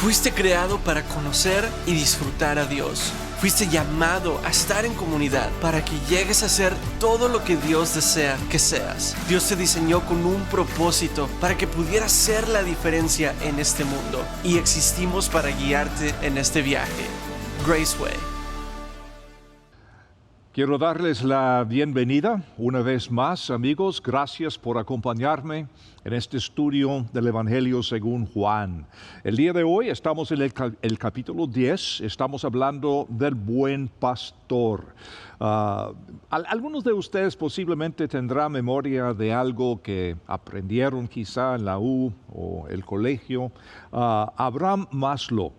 Fuiste creado para conocer y disfrutar a Dios. Fuiste llamado a estar en comunidad para que llegues a ser todo lo que Dios desea que seas. Dios te diseñó con un propósito para que pudieras ser la diferencia en este mundo, y existimos para guiarte en este viaje. Graceway. Quiero darles la bienvenida una vez más, amigos. Gracias por acompañarme en este estudio del Evangelio según Juan. El día de hoy estamos en el capítulo 10, estamos hablando del buen pastor. Algunos de ustedes posiblemente tendrán memoria de algo que aprendieron quizá en la U o el colegio. Abraham Maslow,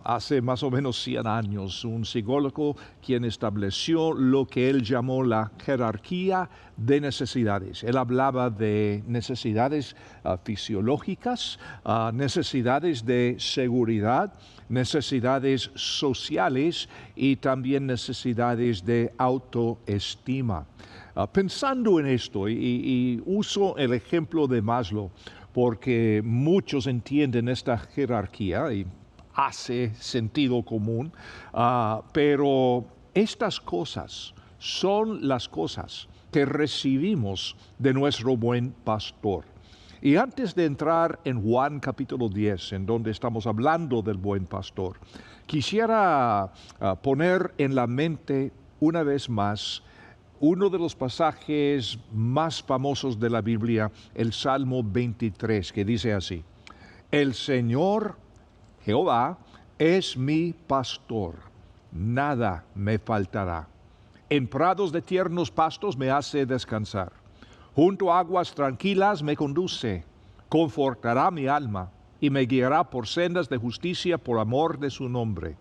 hace más o menos 100 años, un psicólogo quien estableció lo que él llamó la jerarquía de necesidades. Él hablaba de necesidades fisiológicas, necesidades de seguridad, necesidades sociales y también necesidades de autoestima. Pensando en esto, y uso el ejemplo de Maslow porque muchos entienden esta jerarquía y hace sentido común, pero estas cosas son las cosas que recibimos de nuestro buen pastor. Y antes de entrar en Juan capítulo 10, en donde estamos hablando del buen pastor, quisiera poner en la mente una vez más uno de los pasajes más famosos de la Biblia, el Salmo 23, que dice así: El Señor Jehová es mi pastor, nada me faltará. En prados de tiernos pastos me hace descansar. Junto a aguas tranquilas me conduce, confortará mi alma y me guiará por sendas de justicia por amor de su nombre.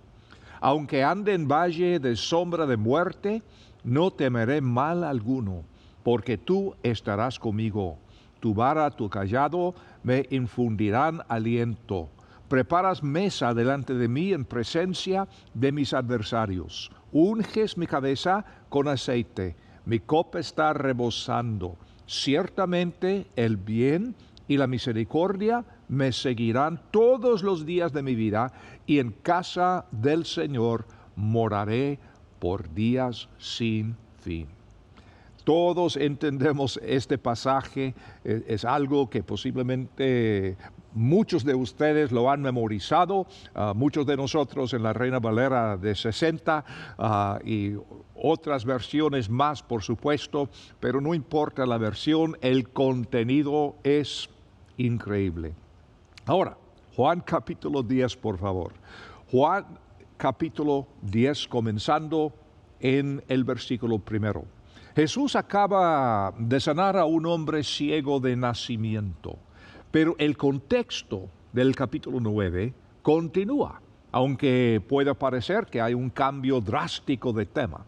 Aunque ande en valle de sombra de muerte, no temeré mal alguno, porque tú estarás conmigo. Tu vara, tu cayado me infundirán aliento. Preparas mesa delante de mí en presencia de mis adversarios. Unges mi cabeza con aceite, mi copa está rebosando. Ciertamente el bien y la misericordia me seguirán todos los días de mi vida, y en casa del Señor moraré por días sin fin. Todos entendemos este pasaje, es algo que posiblemente muchos de ustedes lo han memorizado, muchos de nosotros en la Reina Valera de 60 y otras versiones más, por supuesto, pero no importa la versión, el contenido es increíble. Ahora, Juan capítulo 10, por favor. Juan capítulo 10, comenzando en el versículo 1. Jesús acaba de sanar a un hombre ciego de nacimiento, pero el contexto del capítulo 9 continúa, aunque pueda parecer que hay un cambio drástico de tema.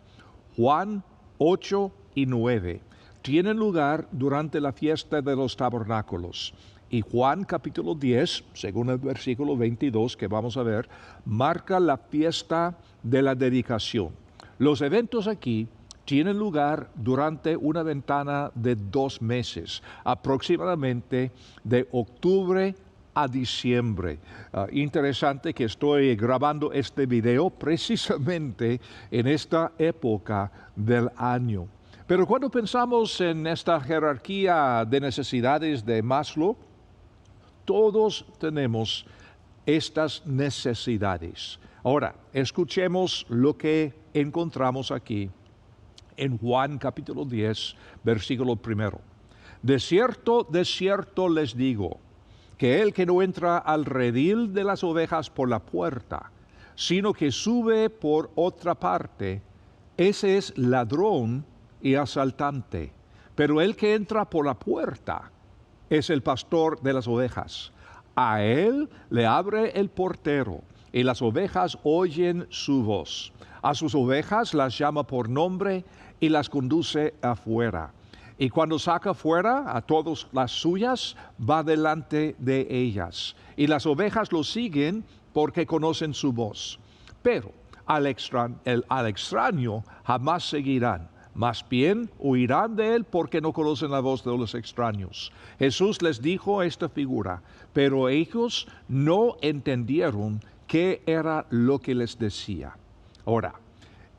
Juan 8 y 9 tienen lugar durante la fiesta de los tabernáculos, y Juan capítulo 10, según el versículo 22 que vamos a ver, marca la fiesta de la dedicación. Los eventos aquí tienen lugar durante una ventana de 2 meses, aproximadamente de octubre a diciembre. Interesante que estoy grabando este video precisamente en esta época del año. Pero cuando pensamos en esta jerarquía de necesidades de Maslow, todos tenemos estas necesidades. Ahora, escuchemos lo que encontramos aquí en Juan capítulo 10, versículo 1. De cierto les digo, que el que no entra al redil de las ovejas por la puerta, sino que sube por otra parte, ese es ladrón y asaltante. Pero el que entra por la puerta es el pastor de las ovejas. A él le abre el portero, y las ovejas oyen su voz. A sus ovejas las llama por nombre y las conduce afuera. Y cuando saca fuera a todas las suyas, va delante de ellas. Y las ovejas lo siguen porque conocen su voz. Pero al extraño jamás seguirán, Más bien huirán de él porque no conocen la voz de los extraños. Jesús les dijo esta figura, pero ellos no entendieron qué era lo que les decía. Ahora,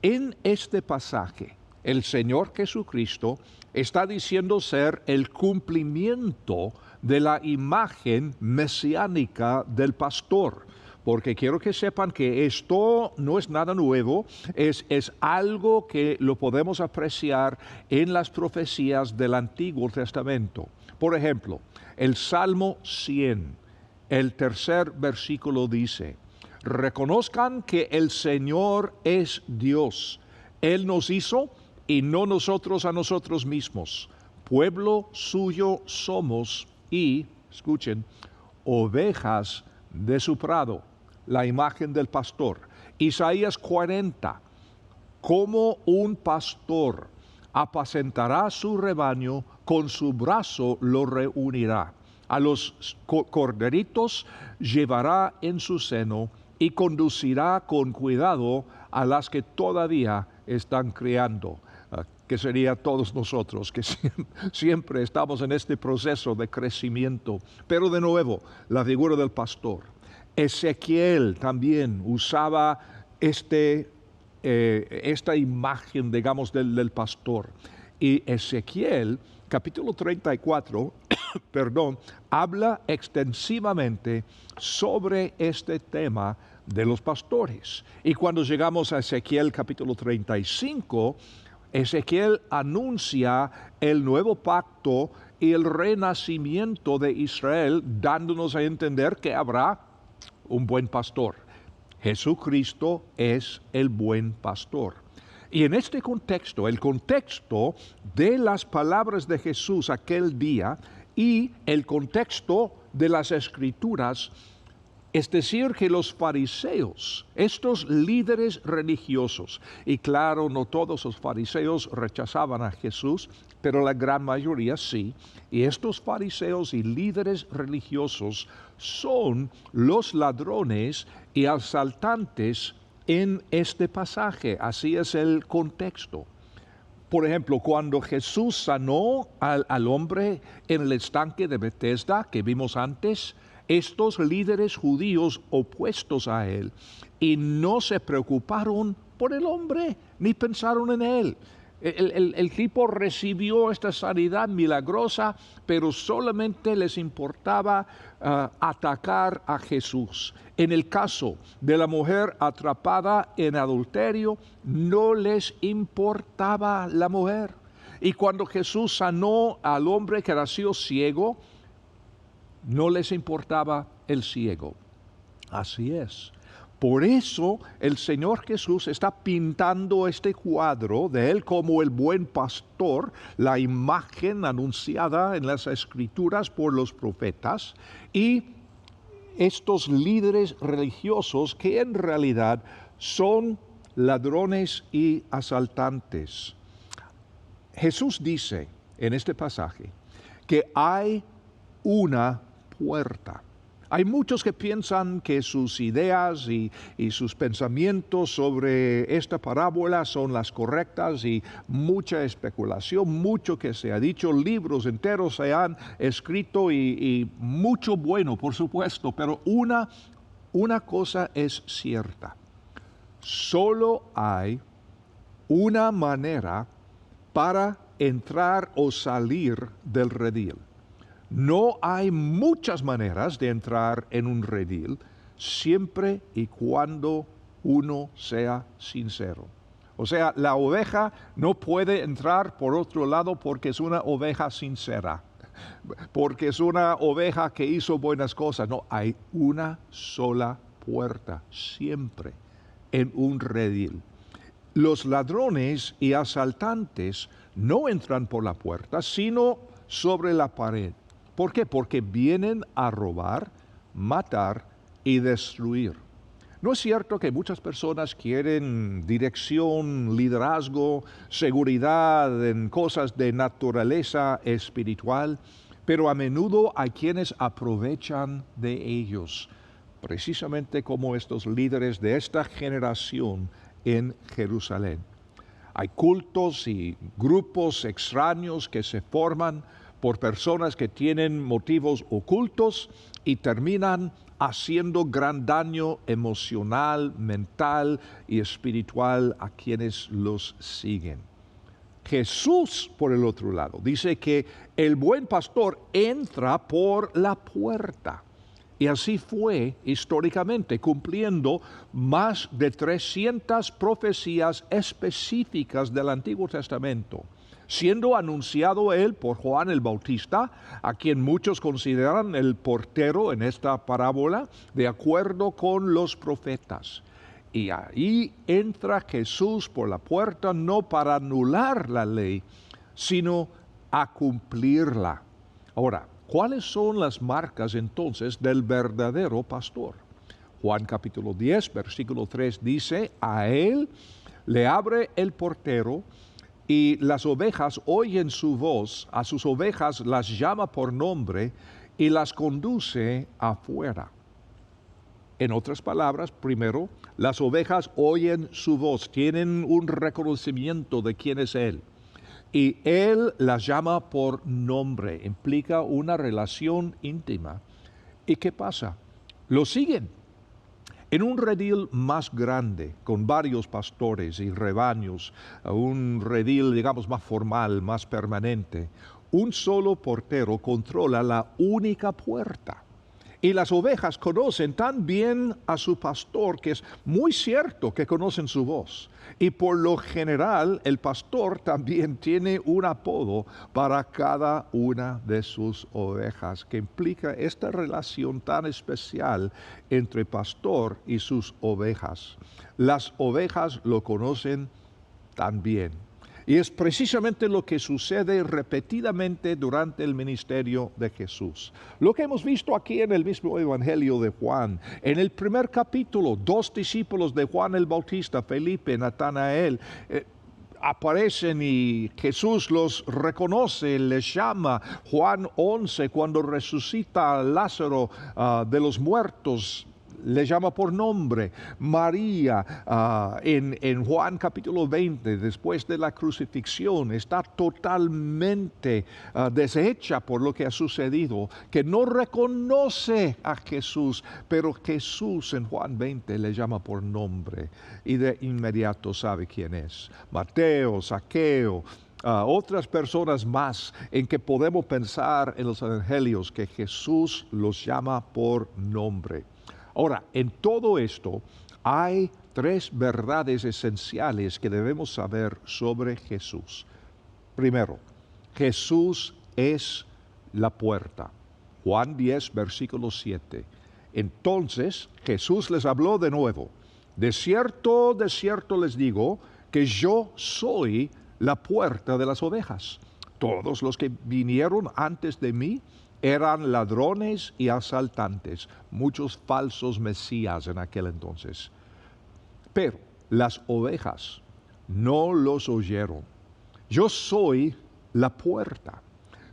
en este pasaje, el Señor Jesucristo está diciendo ser el cumplimiento de la imagen mesiánica del pastor. Porque quiero que sepan que esto no es nada nuevo, es algo que lo podemos apreciar en las profecías del Antiguo Testamento. Por ejemplo, el Salmo 100, el tercer versículo dice: reconozcan que el Señor es Dios. Él nos hizo y no nosotros a nosotros mismos. Pueblo suyo somos y, escuchen, ovejas de su prado. La imagen del pastor. Isaías 40, como un pastor apacentará su rebaño, con su brazo lo reunirá. A los corderitos llevará en su seno y conducirá con cuidado a las que todavía están criando. Que sería todos nosotros, que siempre estamos en este proceso de crecimiento. Pero de nuevo, la figura del pastor. Ezequiel también usaba esta imagen, digamos, del pastor. Y Ezequiel, capítulo 34, habla extensivamente sobre este tema de los pastores. Y cuando llegamos a Ezequiel capítulo 35, Ezequiel anuncia el nuevo pacto y el renacimiento de Israel, dándonos a entender que habrá un buen pastor. Jesucristo es el buen pastor. Y en este contexto, el contexto de las palabras de Jesús aquel día y el contexto de las Escrituras, es decir, que los fariseos, estos líderes religiosos, y claro, no todos los fariseos rechazaban a Jesús, pero la gran mayoría sí, y estos fariseos y líderes religiosos son los ladrones y asaltantes en este pasaje. Así es el contexto. Por ejemplo, cuando Jesús sanó al hombre en el estanque de Betesda que vimos antes, estos líderes judíos opuestos a él y no se preocuparon por el hombre, ni pensaron en él. El tipo recibió esta sanidad milagrosa, pero solamente les importaba atacar a Jesús. En el caso de la mujer atrapada en adulterio, no les importaba la mujer. Y cuando Jesús sanó al hombre que nació ciego, no les importaba el ciego. Así es. Por eso el Señor Jesús está pintando este cuadro de Él como el buen pastor, la imagen anunciada en las Escrituras por los profetas, y estos líderes religiosos que en realidad son ladrones y asaltantes. Jesús dice en este pasaje que hay una puerta. Hay muchos que piensan que sus ideas y sus pensamientos sobre esta parábola son las correctas y mucha especulación, mucho que se ha dicho, libros enteros se han escrito y mucho bueno, por supuesto, pero una cosa es cierta. Solo hay una manera para entrar o salir del redil. No hay muchas maneras de entrar en un redil, siempre y cuando uno sea sincero. O sea, la oveja no puede entrar por otro lado porque es una oveja sincera, porque es una oveja que hizo buenas cosas. No, hay una sola puerta, siempre, en un redil. Los ladrones y asaltantes no entran por la puerta, sino sobre la pared. ¿Por qué? Porque vienen a robar, matar y destruir. ¿No es cierto que muchas personas quieren dirección, liderazgo, seguridad en cosas de naturaleza espiritual? Pero a menudo hay quienes aprovechan de ellos, precisamente como estos líderes de esta generación en Jerusalén. Hay cultos y grupos extraños que se forman por personas que tienen motivos ocultos y terminan haciendo gran daño emocional, mental y espiritual a quienes los siguen. Jesús, por el otro lado, dice que el buen pastor entra por la puerta. Y así fue históricamente, cumpliendo más de 300 profecías específicas del Antiguo Testamento, siendo anunciado él por Juan el Bautista, a quien muchos consideran el portero en esta parábola, de acuerdo con los profetas. Y ahí entra Jesús por la puerta no para anular la ley, sino a cumplirla. Ahora, ¿cuáles son las marcas entonces del verdadero pastor? Juan capítulo 10, versículo 3 dice, a él le abre el portero y las ovejas oyen su voz, a sus ovejas las llama por nombre y las conduce afuera. En otras palabras, primero, las ovejas oyen su voz, tienen un reconocimiento de quién es él. Y él las llama por nombre, implica una relación íntima. ¿Y qué pasa? Lo siguen. En un redil más grande, con varios pastores y rebaños, un redil, digamos, más formal, más permanente, un solo portero controla la única puerta. Y las ovejas conocen tan bien a su pastor que es muy cierto que conocen su voz. Y por lo general el pastor también tiene un apodo para cada una de sus ovejas, que implica esta relación tan especial entre pastor y sus ovejas. Las ovejas lo conocen tan bien. Y es precisamente lo que sucede repetidamente durante el ministerio de Jesús. Lo que hemos visto aquí en el mismo Evangelio de Juan. En el primer capítulo, 2 discípulos de Juan el Bautista, Felipe, Natanael, aparecen y Jesús los reconoce, les llama. Juan 11, cuando resucita a Lázaro de los muertos, le llama por nombre. María, en Juan capítulo 20, después de la crucifixión, está totalmente deshecha por lo que ha sucedido, que no reconoce a Jesús, pero Jesús en Juan 20 le llama por nombre y de inmediato sabe quién es. Mateo, Zaqueo, otras personas más en que podemos pensar en los evangelios que Jesús los llama por nombre. Ahora, en todo esto hay 3 verdades esenciales que debemos saber sobre Jesús. Primero, Jesús es la puerta. Juan 10, versículo 7. Entonces Jesús les habló de nuevo. De cierto les digo que yo soy la puerta de las ovejas. Todos los que vinieron antes de mí eran ladrones y asaltantes, muchos falsos mesías en aquel entonces. Pero las ovejas no los oyeron. Yo soy la puerta.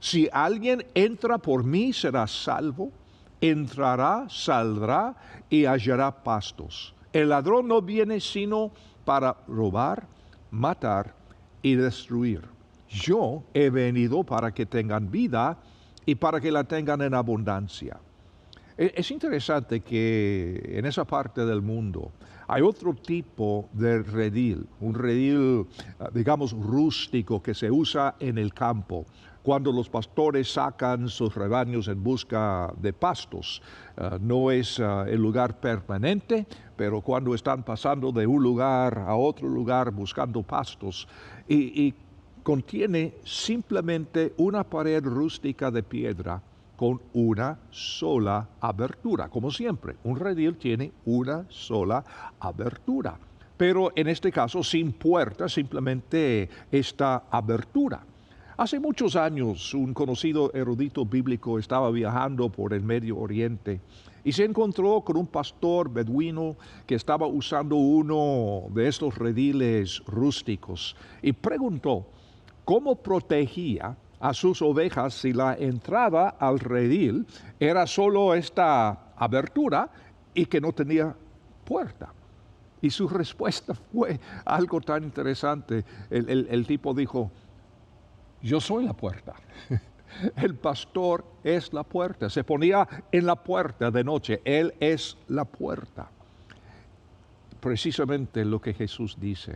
Si alguien entra por mí, será salvo, entrará, saldrá y hallará pastos. El ladrón no viene sino para robar, matar y destruir. Yo he venido para que tengan vida y para que la tengan en abundancia. Es interesante que en esa parte del mundo hay otro tipo de redil, un redil, digamos, rústico que se usa en el campo, cuando los pastores sacan sus rebaños en busca de pastos. No es el lugar permanente, pero cuando están pasando de un lugar a otro lugar buscando pastos, y contiene simplemente una pared rústica de piedra con una sola abertura. Como siempre, un redil tiene una sola abertura, pero en este caso sin puerta, simplemente esta abertura. Hace muchos años, un conocido erudito bíblico estaba viajando por el Medio Oriente y se encontró con un pastor beduino que estaba usando uno de estos rediles rústicos y preguntó cómo protegía a sus ovejas si la entrada al redil era solo esta abertura y que no tenía puerta. Y su respuesta fue algo tan interesante. El tipo dijo, yo soy la puerta. El pastor es la puerta. Se ponía en la puerta de noche. Él es la puerta. Precisamente lo que Jesús dice.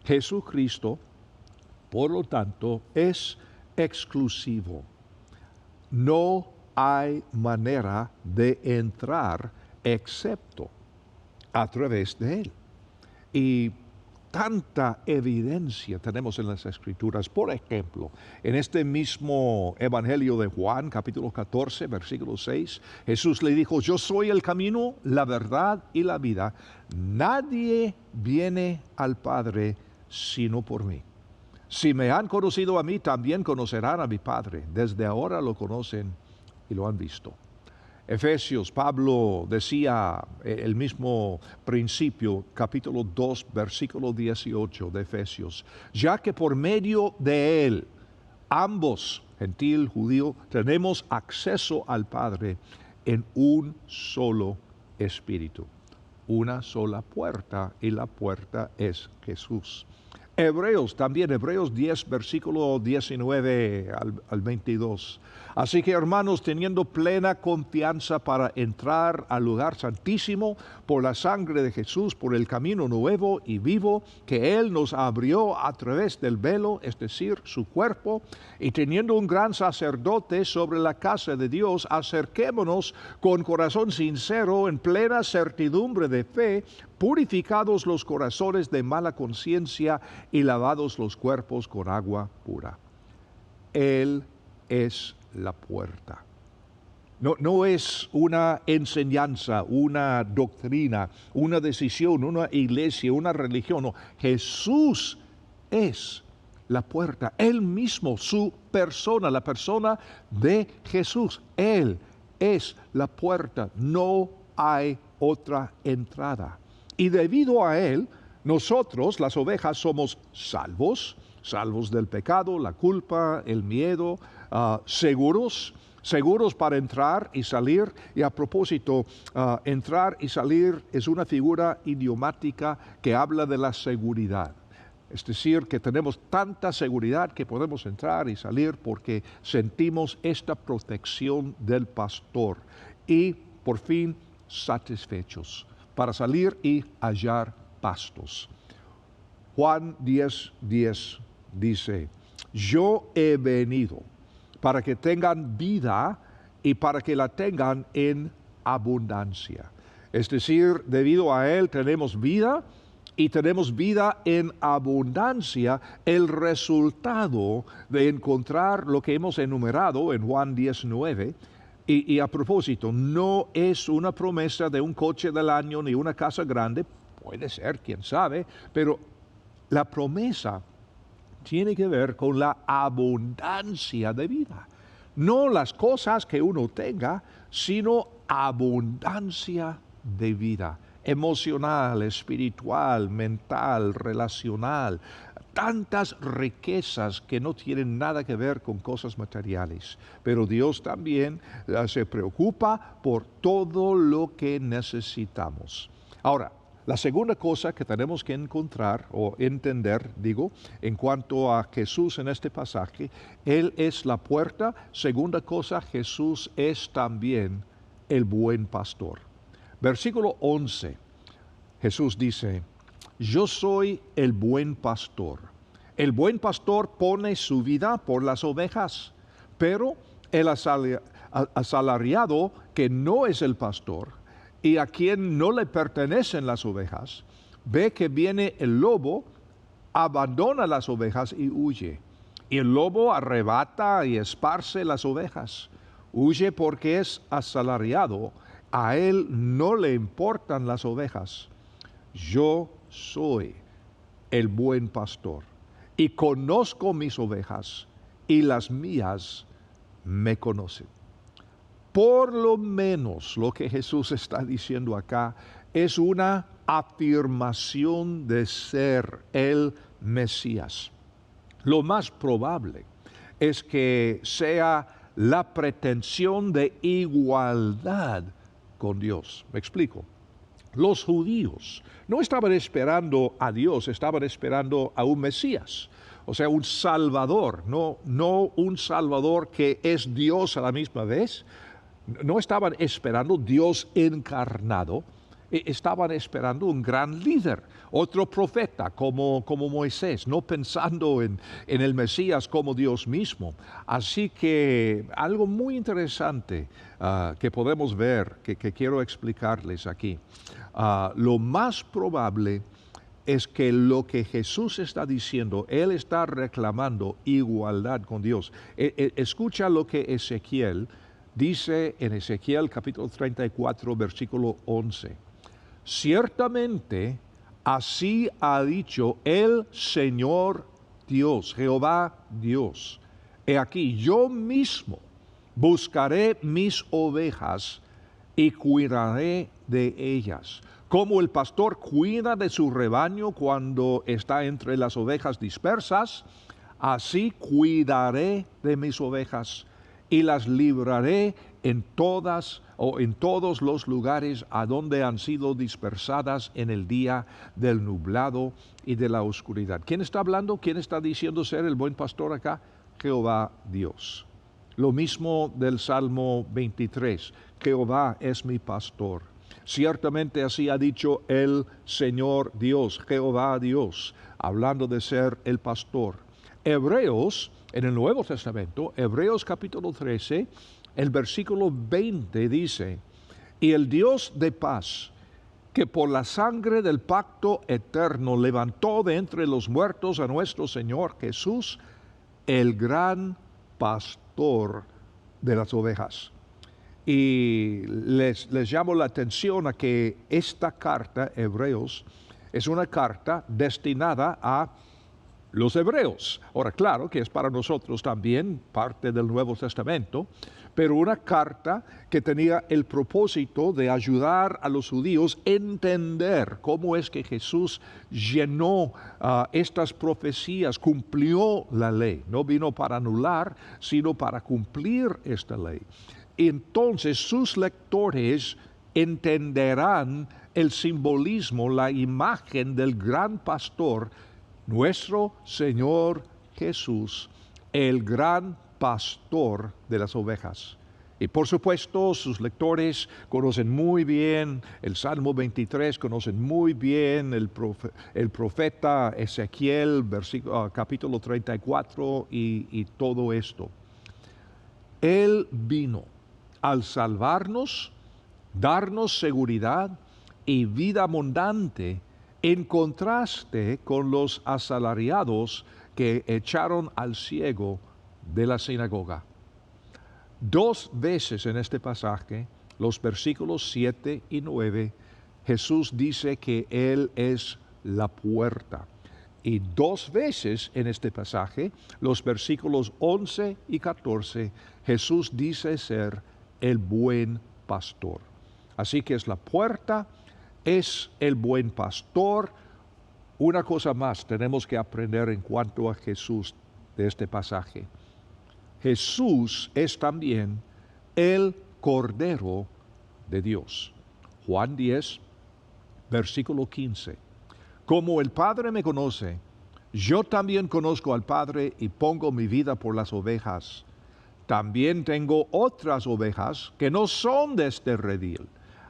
Jesucristo, por lo tanto, es exclusivo. No hay manera de entrar excepto a través de Él. Y tanta evidencia tenemos en las Escrituras. Por ejemplo, en este mismo Evangelio de Juan, capítulo 14, versículo 6, Jesús le dijo, yo soy el camino, la verdad y la vida. Nadie viene al Padre sino por mí. Si me han conocido a mí, también conocerán a mi Padre. Desde ahora lo conocen y lo han visto. Efesios, Pablo decía el mismo principio, capítulo 2, versículo 18 de Efesios, ya que por medio de él, ambos, gentil, judío, tenemos acceso al Padre en un solo espíritu, una sola puerta, y la puerta es Jesús. Hebreos 10, versículo 19 al 22. Así que hermanos, teniendo plena confianza para entrar al lugar santísimo por la sangre de Jesús, por el camino nuevo y vivo que Él nos abrió a través del velo, es decir, su cuerpo, y teniendo un gran sacerdote sobre la casa de Dios, acerquémonos con corazón sincero, en plena certidumbre de fe, purificados los corazones de mala conciencia y lavados los cuerpos con agua pura. Él es la puerta. No es una enseñanza, una doctrina, una decisión, una iglesia, una religión. No, Jesús es la puerta. Él mismo, su persona, la persona de Jesús. Él es la puerta. No hay otra entrada. Y debido a Él, nosotros, las ovejas, somos salvos del pecado, la culpa, el miedo, seguros para entrar y salir. Y a propósito, entrar y salir es una figura idiomática que habla de la seguridad. Es decir, que tenemos tanta seguridad que podemos entrar y salir porque sentimos esta protección del pastor. Y por fin satisfechos para salir y hallar pastos. Juan 10:10 dice, yo he venido para que tengan vida y para que la tengan en abundancia. Es decir, debido a Él tenemos vida y tenemos vida en abundancia, el resultado de encontrar lo que hemos enumerado en Juan 10:9. Y a propósito, no es una promesa de un coche del año ni una casa grande, puede ser, quién sabe, pero la promesa tiene que ver con la abundancia de vida. No las cosas que uno tenga, sino abundancia de vida, emocional, espiritual, mental, relacional. Tantas riquezas que no tienen nada que ver con cosas materiales. Pero Dios también se preocupa por todo lo que necesitamos. Ahora, la segunda cosa que tenemos que encontrar o entender, en cuanto a Jesús en este pasaje, Él es la puerta. Segunda cosa, Jesús es también el buen pastor. Versículo 11, Jesús dice, yo soy el buen pastor. El buen pastor pone su vida por las ovejas, pero el asalariado que no es el pastor y a quien no le pertenecen las ovejas, ve que viene el lobo, abandona las ovejas y huye. Y el lobo arrebata y esparce las ovejas. Huye porque es asalariado, a él no le importan las ovejas. Yo soy el buen pastor y conozco mis ovejas y las mías me conocen. Por lo menos lo que Jesús está diciendo acá es una afirmación de ser el Mesías. Lo más probable es que sea la pretensión de igualdad con Dios. Me explico. Los judíos no estaban esperando a Dios, estaban esperando a un Mesías, o sea, un Salvador, no un Salvador que es Dios a la misma vez. No estaban esperando Dios encarnado, estaban esperando un gran líder, otro profeta como Moisés, no pensando en el Mesías como Dios mismo. Así que algo muy interesante que podemos ver, que quiero explicarles aquí. Lo más probable es que lo que Jesús está diciendo, Él está reclamando igualdad con Dios. Escucha lo que Ezequiel dice en Ezequiel capítulo 34, versículo 11. Ciertamente así ha dicho el Señor Dios, Jehová Dios. He aquí, yo mismo buscaré mis ovejas y cuidaré de ellas. Como el pastor cuida de su rebaño cuando está entre las ovejas dispersas, así cuidaré de mis ovejas y las libraré en todos los lugares a donde han sido dispersadas en el día del nublado y de la oscuridad. ¿Quién está hablando? ¿Quién está diciendo ser el buen pastor acá? Jehová Dios. Lo mismo del Salmo 23. Jehová es mi pastor. Ciertamente así ha dicho el Señor Dios, Jehová Dios, hablando de ser el pastor. Hebreos, en el Nuevo Testamento, Hebreos capítulo 13, el versículo 20 dice, y el Dios de paz, que por la sangre del pacto eterno levantó de entre los muertos a nuestro Señor Jesús, el gran pastor de las ovejas. Y les llamo la atención a que esta carta, Hebreos, es una carta destinada a los hebreos. Ahora, claro que es para nosotros también parte del Nuevo Testamento, pero una carta que tenía el propósito de ayudar a los judíos a entender cómo es que Jesús llenó estas profecías, cumplió la ley. No vino para anular, sino para cumplir esta ley. Entonces sus lectores entenderán el simbolismo, la imagen del gran pastor, nuestro Señor Jesús, el gran pastor de las ovejas. Y por supuesto, sus lectores conocen muy bien el Salmo 23, conocen muy bien el profeta Ezequiel, capítulo 34 y todo esto. Él vino al salvarnos, darnos seguridad y vida abundante, en contraste con los asalariados que echaron al ciego de la sinagoga. 2 veces en este pasaje, los versículos 7 y 9, Jesús dice que Él es la puerta. Y 2 veces en este pasaje, los versículos 11 y 14, Jesús dice ser el buen pastor. Así que es la puerta, es el buen pastor. Una cosa más tenemos que aprender en cuanto a Jesús de este pasaje. Jesús es también el Cordero de Dios. Juan 10, versículo 15. Como el Padre me conoce, yo también conozco al Padre y pongo mi vida por las ovejas. También tengo otras ovejas que no son de este redil.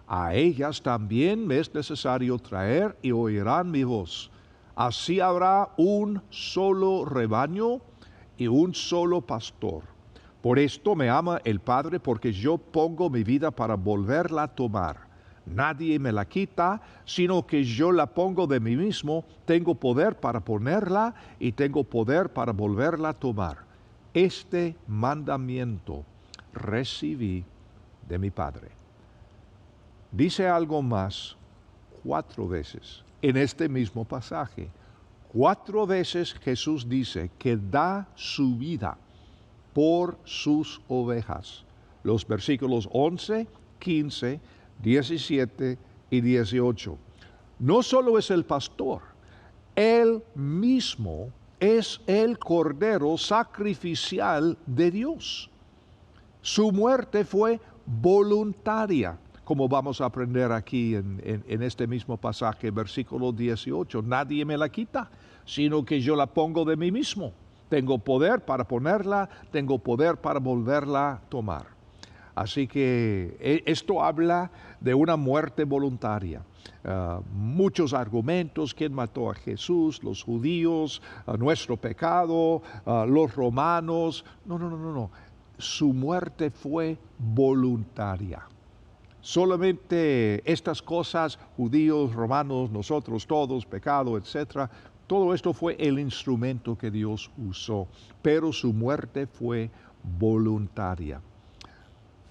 A ellas también me es necesario traer y oirán mi voz. Así habrá un solo rebaño y un solo pastor. Por esto me ama el Padre, porque yo pongo mi vida para volverla a tomar. Nadie me la quita, sino que yo la pongo de mí mismo. Tengo poder para ponerla y tengo poder para volverla a tomar. Este mandamiento recibí de mi Padre. Dice algo más 4 veces en este mismo pasaje. 4 veces Jesús dice que da su vida por sus ovejas. Los versículos 11, 15, 17 y 18. No solo es el pastor, él mismo es el Cordero sacrificial de Dios. Su muerte fue voluntaria, como vamos a aprender aquí en este mismo pasaje, versículo 18. Nadie me la quita, sino que yo la pongo de mí mismo. Tengo poder para ponerla, tengo poder para volverla a tomar. Así que esto habla de una muerte voluntaria. Muchos argumentos: quién mató a Jesús, los judíos, nuestro pecado, los romanos. No. Su muerte fue voluntaria. Solamente estas cosas, judíos, romanos, nosotros todos, pecado, etcétera, todo esto fue el instrumento que Dios usó, pero su muerte fue voluntaria.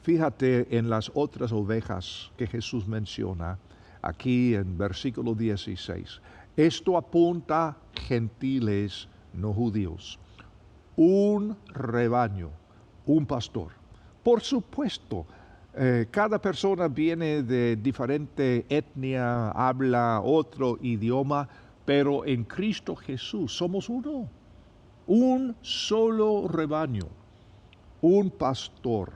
Fíjate en las otras ovejas que Jesús menciona aquí en versículo 16. Esto apunta gentiles, no judíos. Un rebaño, un pastor. Por supuesto, cada persona viene de diferente etnia, habla otro idioma, pero en Cristo Jesús somos uno. Un solo rebaño, un pastor.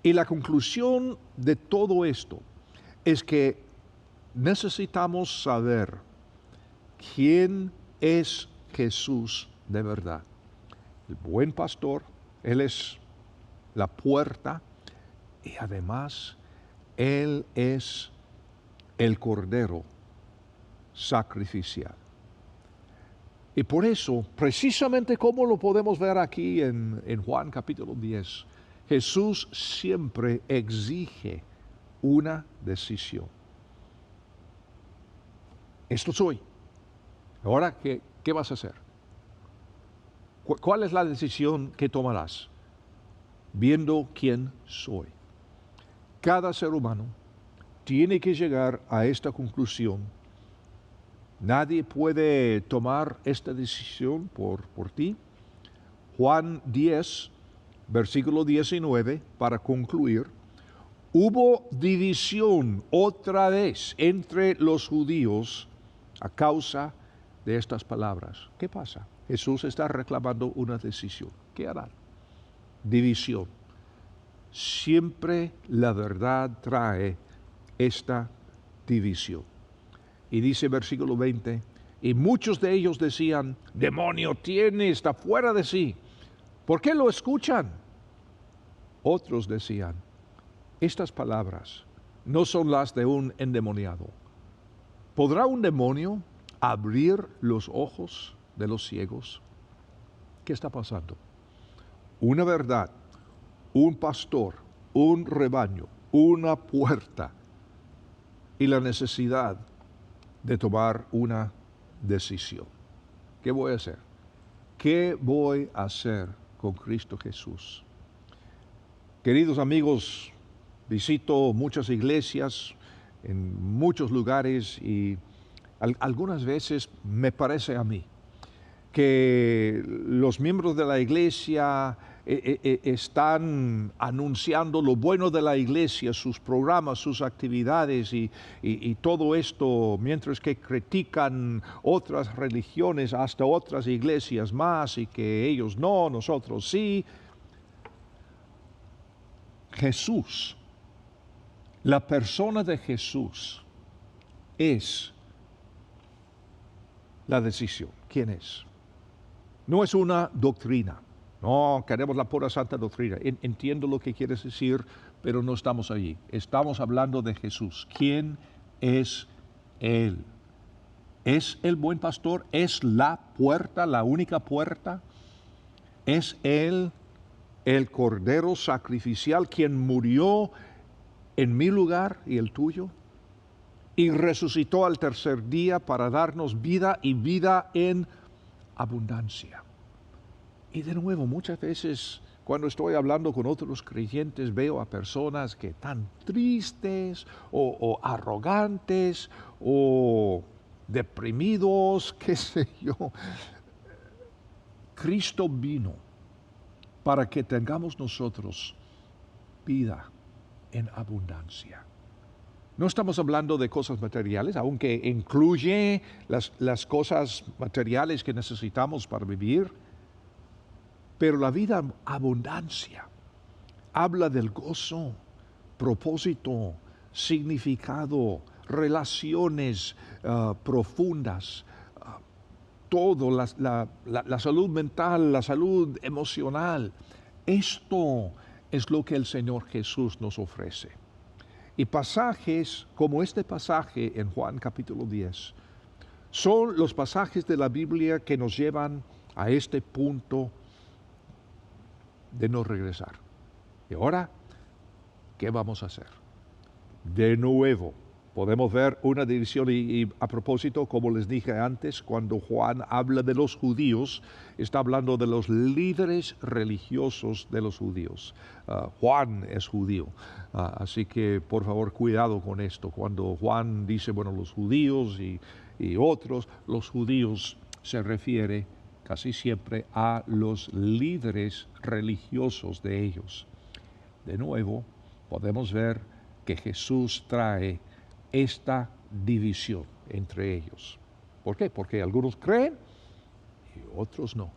Y la conclusión de todo esto es que necesitamos saber quién es Jesús de verdad. El buen pastor, Él es la puerta y además Él es el cordero sacrificial. Y por eso, precisamente como lo podemos ver aquí en Juan capítulo 10, Jesús siempre exige una decisión. Esto soy. Ahora, ¿qué vas a hacer? ¿Cuál es la decisión que tomarás? Viendo quién soy. Cada ser humano tiene que llegar a esta conclusión. Nadie puede tomar esta decisión por ti. Juan 10, versículo 19, para concluir. Hubo división otra vez entre los judíos a causa de estas palabras. ¿Qué pasa? Jesús está reclamando una decisión. ¿Qué harán? División. Siempre la verdad trae esta división. Y dice versículo 20, y muchos de ellos decían: demonio tiene, está fuera de sí. ¿Por qué lo escuchan? Otros decían: estas palabras no son las de un endemoniado. ¿Podrá un demonio abrir los ojos de los ciegos? ¿Qué está pasando? Una verdad, un pastor, un rebaño, una puerta y la necesidad de tomar una decisión. ¿Qué voy a hacer? ¿Qué voy a hacer con Cristo Jesús? Queridos amigos, visito muchas iglesias en muchos lugares y algunas veces me parece a mí que los miembros de la iglesia están anunciando lo bueno de la iglesia, sus programas, sus actividades y todo esto, mientras que critican otras religiones, hasta otras iglesias más, y que ellos no, nosotros sí. Jesús, la persona de Jesús es la decisión. ¿Quién es? No es una doctrina. No, queremos la pura santa doctrina. Entiendo lo que quieres decir, pero no estamos allí. Estamos hablando de Jesús. ¿Quién es Él? ¿Es el buen pastor? ¿Es la puerta, la única puerta? ¿Es Él el cordero sacrificial quien murió en mi lugar y el tuyo? Y resucitó al tercer día para darnos vida y vida en abundancia. Y de nuevo, muchas veces cuando estoy hablando con otros creyentes veo a personas que están tristes o arrogantes o deprimidos, qué sé yo. Cristo vino para que tengamos nosotros vida en abundancia. No estamos hablando de cosas materiales, aunque incluye las cosas materiales que necesitamos para vivir. Pero la vida en abundancia habla del gozo, propósito, significado, relaciones profundas, todo, la salud mental, la salud emocional. Esto es lo que el Señor Jesús nos ofrece. Y pasajes como este pasaje en Juan capítulo 10 son los pasajes de la Biblia que nos llevan a este punto de no regresar. Y ahora, ¿qué vamos a hacer? De nuevo, podemos ver una división y a propósito, como les dije antes, cuando Juan habla de los judíos, está hablando de los líderes religiosos de los judíos. Juan es judío, así que por favor cuidado con esto. Cuando Juan dice, bueno, los judíos y otros, los judíos se refiere casi siempre a los líderes religiosos de ellos. De nuevo, podemos ver que Jesús trae esta división entre ellos. ¿Por qué? Porque algunos creen y otros no.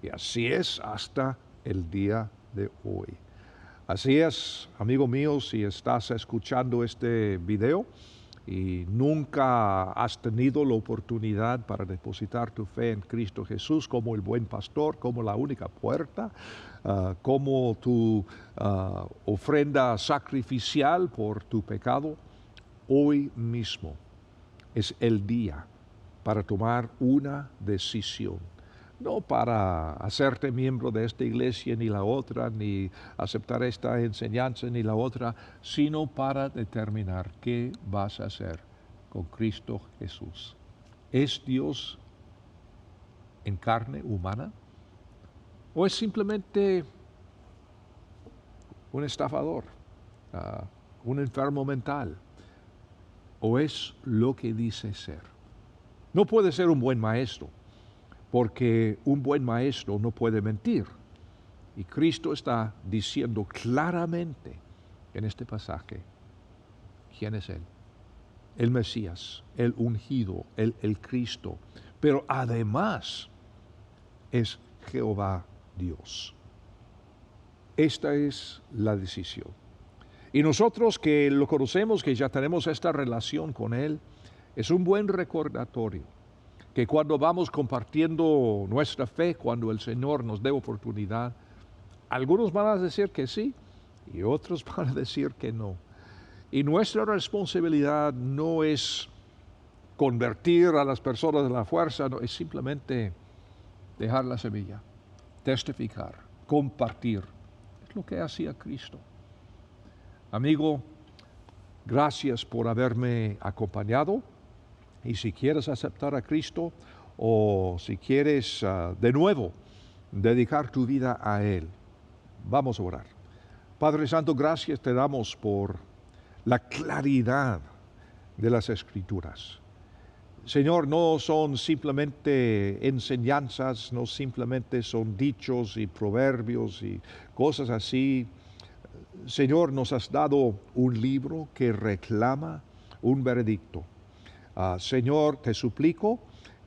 Y así es hasta el día de hoy. Así es, amigo mío, si estás escuchando este video y nunca has tenido la oportunidad para depositar tu fe en Cristo Jesús como el buen pastor, como la única puerta, como tu ofrenda sacrificial por tu pecado, hoy mismo es el día para tomar una decisión. No para hacerte miembro de esta iglesia ni la otra, ni aceptar esta enseñanza ni la otra, sino para determinar qué vas a hacer con Cristo Jesús. ¿Es Dios en carne humana? ¿O es simplemente un estafador, un enfermo mental? ¿O es lo que dice ser? No puede ser un buen maestro, porque un buen maestro no puede mentir. Y Cristo está diciendo claramente en este pasaje quién es Él. El Mesías, el ungido, el Cristo. Pero además es Jehová Dios. Esta es la decisión. Y nosotros que lo conocemos, que ya tenemos esta relación con Él, es un buen recordatorio que cuando vamos compartiendo nuestra fe, cuando el Señor nos dé oportunidad, algunos van a decir que sí y otros van a decir que no. Y nuestra responsabilidad no es convertir a las personas de la fuerza, no, es simplemente dejar la semilla, testificar, compartir. Es lo que hacía Cristo. Amigo, gracias por haberme acompañado. Y si quieres aceptar a Cristo o si quieres de nuevo dedicar tu vida a Él, vamos a orar. Padre Santo, gracias te damos por la claridad de las Escrituras. Señor, no son simplemente enseñanzas, no simplemente son dichos y proverbios y cosas así. Señor, nos has dado un libro que reclama un veredicto. Señor, te suplico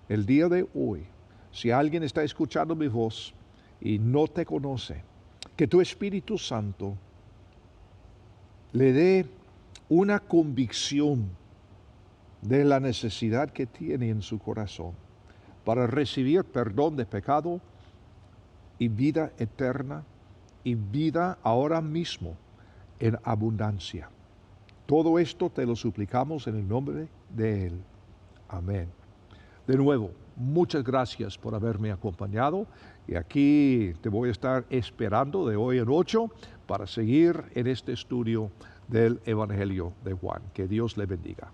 el día de hoy, si alguien está escuchando mi voz y no te conoce, que tu Espíritu Santo le dé una convicción de la necesidad que tiene en su corazón para recibir perdón de pecado y vida eterna y vida ahora mismo en abundancia. Todo esto te lo suplicamos en el nombre de Él. Amén. De nuevo, muchas gracias por haberme acompañado y aquí te voy a estar esperando de hoy en 8 para seguir en este estudio del Evangelio de Juan. Que Dios le bendiga.